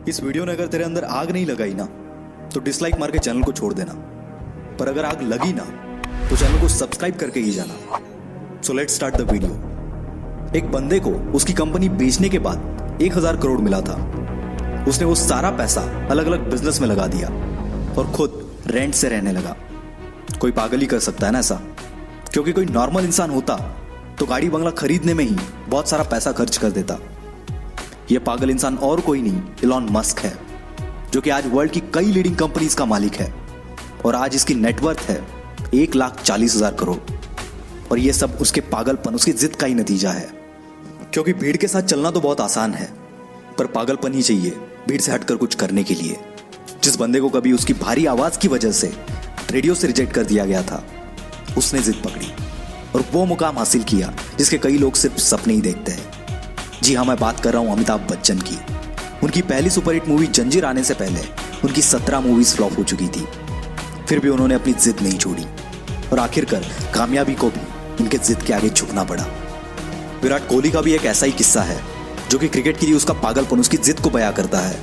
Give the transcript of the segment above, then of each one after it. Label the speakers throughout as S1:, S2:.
S1: इस वीडियो ने अगर तेरे अंदर आग नहीं लगाई ना तो डिसलाइक मार के चैनल को छोड़ देना, पर अगर आग लगी ना तो चैनल को सब्सक्राइब करके ही जाना। So let's start the video. एक बंदे को उसकी कंपनी बेचने के बाद 1000 करोड़ मिला था। उसने वो सारा पैसा अलग अलग बिजनेस में लगा दिया और खुद रेंट से रहने लगा। कोई पागल ही कर सकता है ना ऐसा, क्योंकि कोई नॉर्मल इंसान होता तो गाड़ी बंगला खरीदने में ही बहुत सारा पैसा खर्च कर देता। यह पागल इंसान और कोई नहीं, इलॉन मस्क है, जो कि आज वर्ल्ड की कई लीडिंग कंपनीज का मालिक है और आज इसकी नेटवर्थ है 1,40,000 करोड़। और यह सब उसके पागलपन, उसकी जिद का ही नतीजा है। क्योंकि भीड़ के साथ चलना तो बहुत आसान है, पर पागलपन ही चाहिए भीड़ से हटकर कुछ करने के लिए। जिस बंदे को कभी उसकी भारी आवाज की वजह से रेडियो से रिजेक्ट कर दिया गया था, उसने जिद पकड़ी और वो मुकाम हासिल किया जिसके कई लोग सिर्फ सपने ही देखते हैं। जी हाँ, मैं बात कर रहा हूं अमिताभ बच्चन की। उनकी पहली सुपरहिट मूवी जंजीर आने से पहले उनकी 17 मूवीज फ्लॉप हो चुकी थी। फिर भी उन्होंने अपनी जिद नहीं छोड़ी और आखिरकार कामयाबी को भी उनके जिद के आगे झुकना पड़ा। विराट कोहली का भी एक ऐसा ही किस्सा है, जो कि क्रिकेट के लिए उसका पागलपन, उसकी जिद को बयां करता है।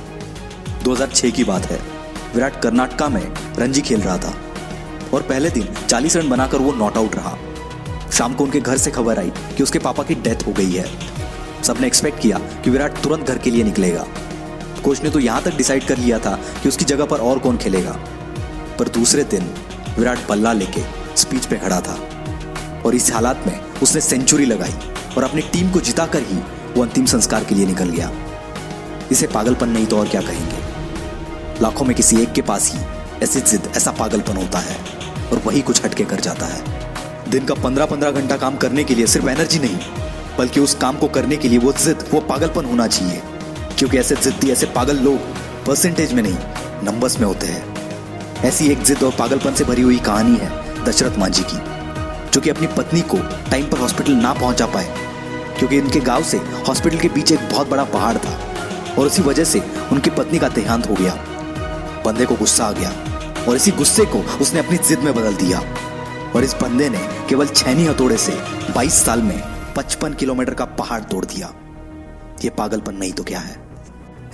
S1: 2006 की बात है। विराट कर्नाटका में रणजी खेल रहा था और पहले दिन 40 रन बनाकर वो नॉट आउट रहा। शाम को उनके घर से खबर आई कि उसके पापा की डेथ हो गई है। सबने एक्सपेक्ट किया कि विराट तुरंत घर के लिए निकलेगा। कोच ने तो यहां तक डिसाइड कर लिया था कि उसकी जगह पर और कौन खेलेगा, पर दूसरे दिन विराट बल्ला लेके स्पीच पे खड़ा था और इस हालात में उसने सेंचुरी लगाई और अपनी टीम को जिताकर ही वो अंतिम संस्कार के लिए निकल गया। इसे पागलपन नहीं तो और क्या कहेंगे। लाखों में किसी एक के पास ही ऐसी जिद, ऐसा पागलपन होता है और वही कुछ हटके कर जाता है। दिन का 15-15 घंटा काम करने के लिए सिर्फ एनर्जी नहीं, बल्कि उस काम को करने के लिए वो जिद, वो पागलपन होना चाहिए। क्योंकि ऐसे जिद्दी, ऐसे पागल लोग परसेंटेज में नहीं, नंबर्स में होते हैं। ऐसी एक जिद और पागलपन से भरी हुई कहानी है दशरथ मांझी की, जो कि अपनी पत्नी को टाइम पर हॉस्पिटल ना पहुंचा पाए, क्योंकि उनके गांव से हॉस्पिटल के पीछे एक बहुत बड़ा पहाड़ था और उसी वजह से उनकी पत्नी का देहांत हो गया। बंदे को गुस्सा आ गया और इसी गुस्से को उसने अपनी जिद में बदल दिया और इस बंदे ने केवल छेनी हथौड़े से 22 साल में 55 किलोमीटर का पहाड़ तोड़ दिया। ये पागलपन नहीं तो क्या है।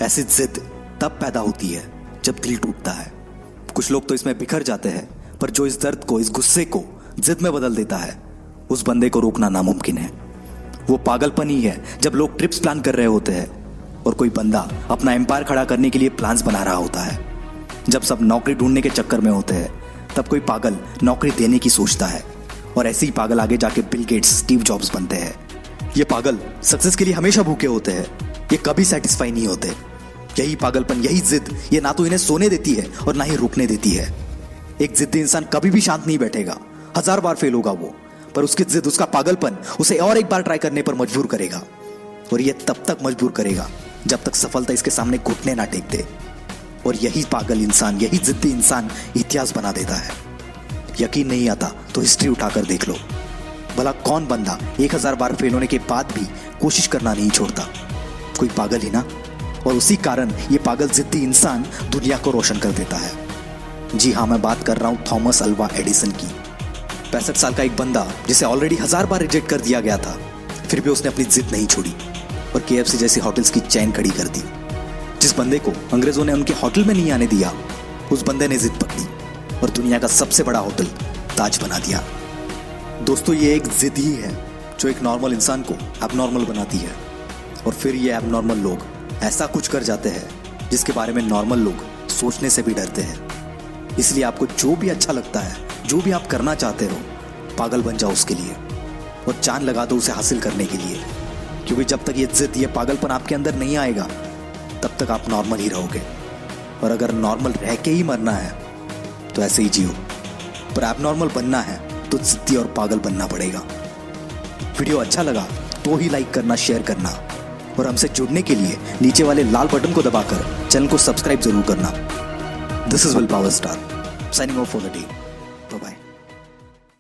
S1: ऐसी जिद तब पैदा होती है जब दिल टूटता है। कुछ लोग तो इसमें बिखर जाते हैं, पर जो इस दर्द को, इस गुस्से को जिद में बदल देता है, उस बंदे को रोकना नामुमकिन है। वो पागलपन ही है जब लोग ट्रिप्स प्लान कर रहे होते हैं और कोई बंदा अपना एम्पायर खड़ा करने के लिए प्लान्स बना रहा होता है। जब सब नौकरी ढूंढने के चक्कर में होते हैं, तब कोई पागल नौकरी देने की सोचता है और ऐसे ही पागल आगे जाके बिल गेट्स, स्टीव जॉब्स बनते हैं। ये पागल सक्सेस के लिए हमेशा भूखे होते हैं, ये कभी सेटिस्फाई नहीं होते। यही पागलपन, यही जिद, ये ना तो इन्हें सोने देती है और ना ही रुकने देती है। एक जिद्दी इंसान कभी भी शांत नहीं बैठेगा, 1000 बार फेल होगा वो, पर उसकी जिद, उसका पागलपन उसे और एक बार ट्राई करने पर मजबूर करेगा। और ये तब तक मजबूर करेगा जब तक सफलता इसके सामने घुटने ना टेक दे। और यही पागल इंसान, यही जिद्दी इंसान इतिहास बना देता है। यकीन नहीं आता तो हिस्ट्री उठाकर देख लो। भला कौन बंदा 1000 बार फेल होने के बाद भी कोशिश करना नहीं छोड़ता? कोई पागल ही ना। और उसी कारण ये पागल जिद्दी इंसान दुनिया को रोशन कर देता है। जी हाँ, मैं बात कर रहा हूं थॉमस अल्वा एडिसन की। 65 साल का एक बंदा जिसे ऑलरेडी 1000 बार रिजेक्ट कर दिया गया था, फिर भी उसने अपनी जिद नहीं छोड़ी और KFC जैसी होटल्स की चेन खड़ी कर दी। जिस बंदे को अंग्रेजों ने उनके होटल में नहीं आने दिया, उस बंदे ने जिद पकड़ी और दुनिया का सबसे बड़ा होटल ताज बना दिया। दोस्तों, ये एक जिद ही है जो एक नॉर्मल इंसान को एबनॉर्मल बनाती है और फिर ये एबनॉर्मल लोग ऐसा कुछ कर जाते हैं जिसके बारे में नॉर्मल लोग सोचने से भी डरते हैं। इसलिए आपको जो भी अच्छा लगता है, जो भी आप करना चाहते हो, पागल बन जाओ उसके लिए और जान लगा दो उसे हासिल करने के लिए। क्योंकि जब तक ये जिद, ये पागलपन आपके अंदर नहीं आएगा, तब तक आप नॉर्मल ही रहोगे। और अगर नॉर्मल रह के ही मरना है तो ऐसे ही जियो, पर एबनॉर्मल बनना है तो जिद्दी और पागल बनना पड़ेगा। वीडियो अच्छा लगा तो ही लाइक करना, शेयर करना और हमसे जुड़ने के लिए नीचे वाले लाल बटन को दबाकर चैनल को सब्सक्राइब जरूर करना। This is will power star signing off for the day.